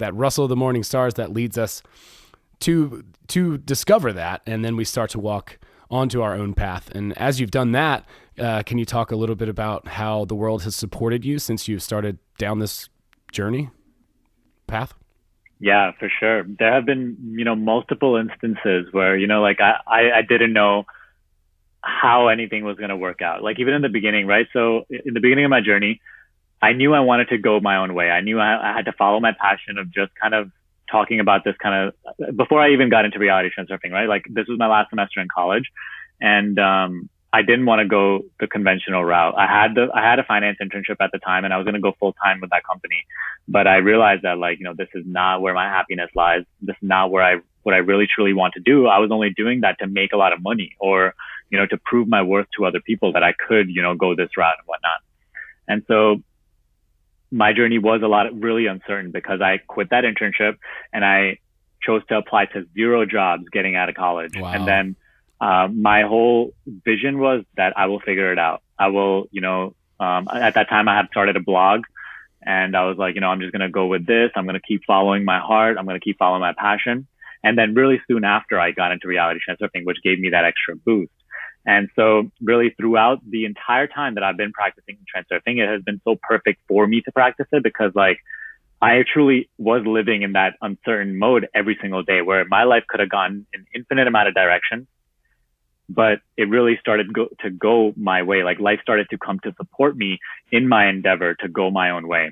that rustle of the morning stars that leads us to discover that. And then we start to walk onto our own path. And as you've done that, can you talk a little bit about how the world has supported you since you started down this journey path? Yeah, for sure. There have been, multiple instances where, like I didn't know how anything was going to work out. Like even in the beginning, right? So in the beginning of my journey, I knew I wanted to go my own way. I knew I had to follow my passion of just kind of talking about this kind of before I even got into reality transurfing, right? Like this was my last semester in college, and I didn't want to go the conventional route. I had a finance internship at the time, and I was going to go full time with that company, but I realized that this is not where my happiness lies. This is not what I really truly want to do. I was only doing that to make a lot of money, or to prove my worth to other people that I could go this route and whatnot. And so my journey was really uncertain because I quit that internship and I chose to apply to 0 jobs getting out of college. Wow. And then my whole vision was that I will figure it out. I will, at that time I had started a blog, and I was like, I'm just going to go with this. I'm going to keep following my heart. I'm going to keep following my passion. And then really soon after, I got into reality transurfing, which gave me that extra boost. And so really throughout the entire time that I've been practicing transurfing, it has been so perfect for me to practice it, because I truly was living in that uncertain mode every single day, where my life could have gone an infinite amount of directions, but it really started to go my way. Like life started to come to support me in my endeavor to go my own way,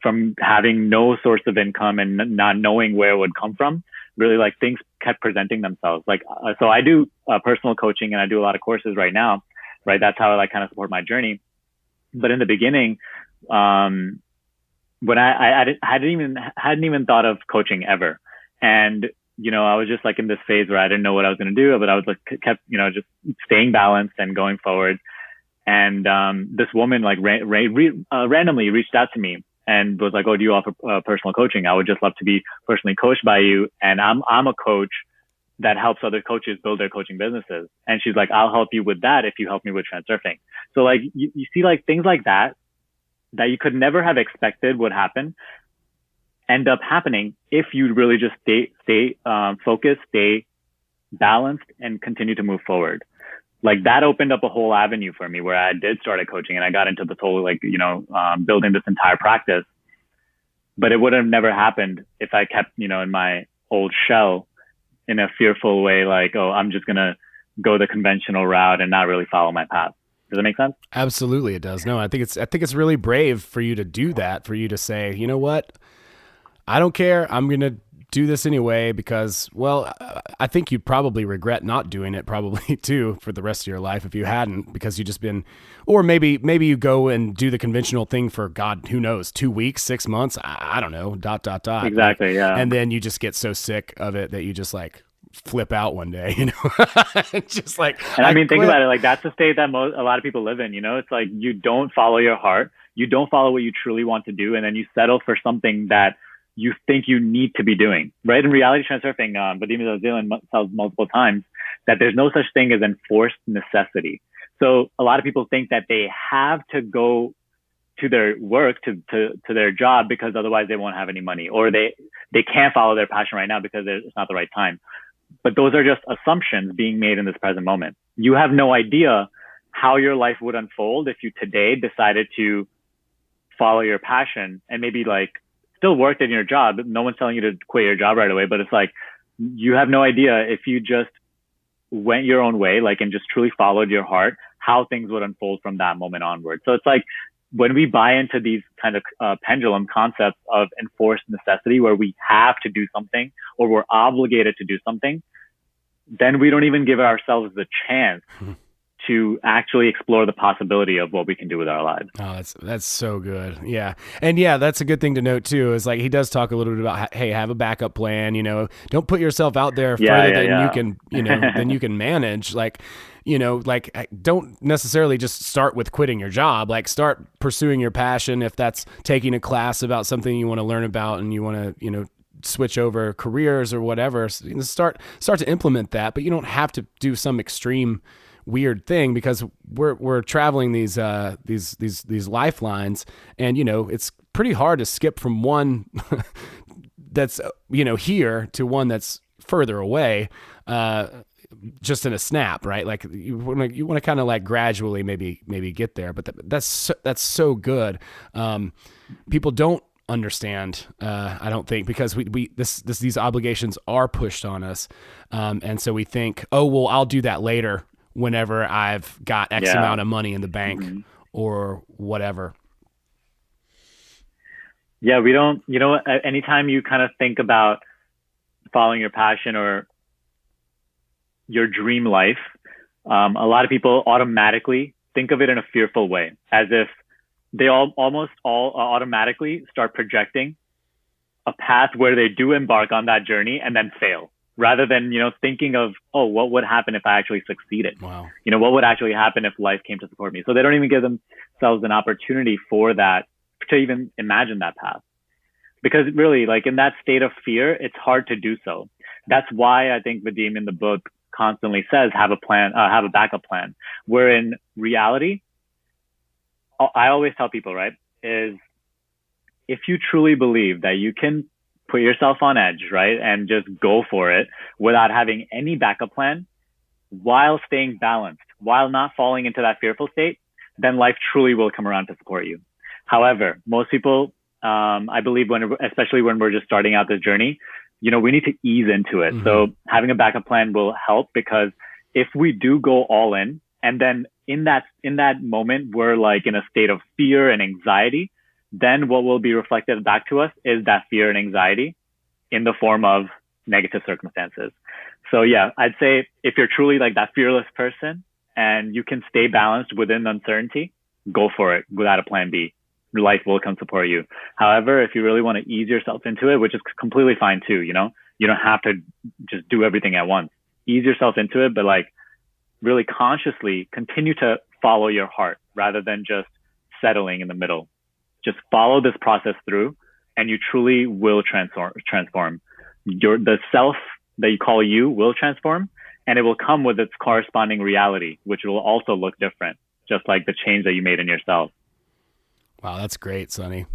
from having no source of income and not knowing where it would come from. Really, things kept presenting themselves. So I do personal coaching, and I do a lot of courses right now, right? That's how I kind of support my journey. But in the beginning, when I hadn't even thought of coaching ever. And, I was just in this phase where I didn't know what I was going to do, but I was kept, just staying balanced and going forward. And, this woman randomly reached out to me and was like, "Oh, do you offer personal coaching? I would just love to be personally coached by you. And I'm a coach that helps other coaches build their coaching businesses." And she's like, "I'll help you with that if you help me with transurfing." So you see things like that you could never have expected would happen, end up happening if you really just stay focused, stay balanced, and continue to move forward. That opened up a whole avenue for me where I did start a coaching, and I got into this whole, building this entire practice. But it would have never happened if I kept, in my old shell in a fearful way, "Oh, I'm just going to go the conventional route and not really follow my path." Does that make sense? Absolutely, it does. No, I think it's really brave for you to do that, for you to say, "You know what? I don't care. I'm going to do this anyway," because, well, I think you'd probably regret not doing it probably too for the rest of your life if you hadn't, because you just been, or maybe you go and do the conventional thing for, God, who knows, 2 weeks, 6 months. I don't know, ... Exactly. Yeah. And then you just get so sick of it that you just flip out one day, just and I mean, think about it. That's the state that a lot of people live in, it's you don't follow your heart. You don't follow what you truly want to do. And then you settle for something that you think you need to be doing, right? In reality transurfing, but even though Dylan tells multiple times that there's no such thing as enforced necessity. So a lot of people think that they have to go to their work, to their job, because otherwise they won't have any money, or they can't follow their passion right now because it's not the right time. But those are just assumptions being made in this present moment. You have no idea how your life would unfold if you today decided to follow your passion and maybe still worked in your job. No one's telling you to quit your job right away, but it's you have no idea if you just went your own way, and just truly followed your heart, how things would unfold from that moment onward. So it's when we buy into these kind of pendulum concepts of enforced necessity, where we have to do something or we're obligated to do something, then we don't even give ourselves the chance to actually explore the possibility of what we can do with our lives. Oh, that's so good. Yeah. And yeah, that's a good thing to note too, is he does talk a little bit about, hey, have a backup plan, don't put yourself out there further than you can, than you can manage. Don't necessarily just start with quitting your job, start pursuing your passion. If that's taking a class about something you want to learn about and you want to, switch over careers or whatever, start to implement that, but you don't have to do some extreme weird thing because we're traveling these lifelines, and it's pretty hard to skip from one that's here to one that's further away, just in a snap, right? Like you want to kind of like gradually maybe get there, but that's so good. People don't understand, I don't think, because these obligations are pushed on us, and so we think, oh well, I'll do that later whenever I've got X amount of money in the bank or whatever. Yeah, we don't, anytime you kind of think about following your passion or your dream life, a lot of people automatically think of it in a fearful way, as if they almost all automatically start projecting a path where they do embark on that journey and then fail, rather than, thinking of, oh, what would happen if I actually succeeded? Wow. What would actually happen if life came to support me? So they don't even give themselves an opportunity for that, to even imagine that path. Because really, like in that state of fear, it's hard to do so. That's why I think Vadim in the book constantly says, have a plan, have a backup plan. Where in reality, I always tell people, right, is if you truly believe that you can put yourself on edge, right, and just go for it without having any backup plan, while staying balanced, while not falling into that fearful state, then life truly will come around to support you. However, most people, I believe, especially when we're just starting out this journey, we need to ease into it. So having a backup plan will help, because if we do go all in, and then in that moment, we're like in a state of fear and anxiety, then what will be reflected back to us is that fear and anxiety in the form of negative circumstances. So yeah, I'd say if you're truly like that fearless person and you can stay balanced within uncertainty, go for it without a plan B. Life will come support you. However, if you really want to ease yourself into it, which is completely fine too, you don't have to just do everything at once. Ease yourself into it, but like really consciously continue to follow your heart rather than just settling in the middle. Just follow this process through, and you truly will transform. The self that you call you will transform, and it will come with its corresponding reality, which will also look different, just like the change that you made in yourself. Wow, that's great, Sonny.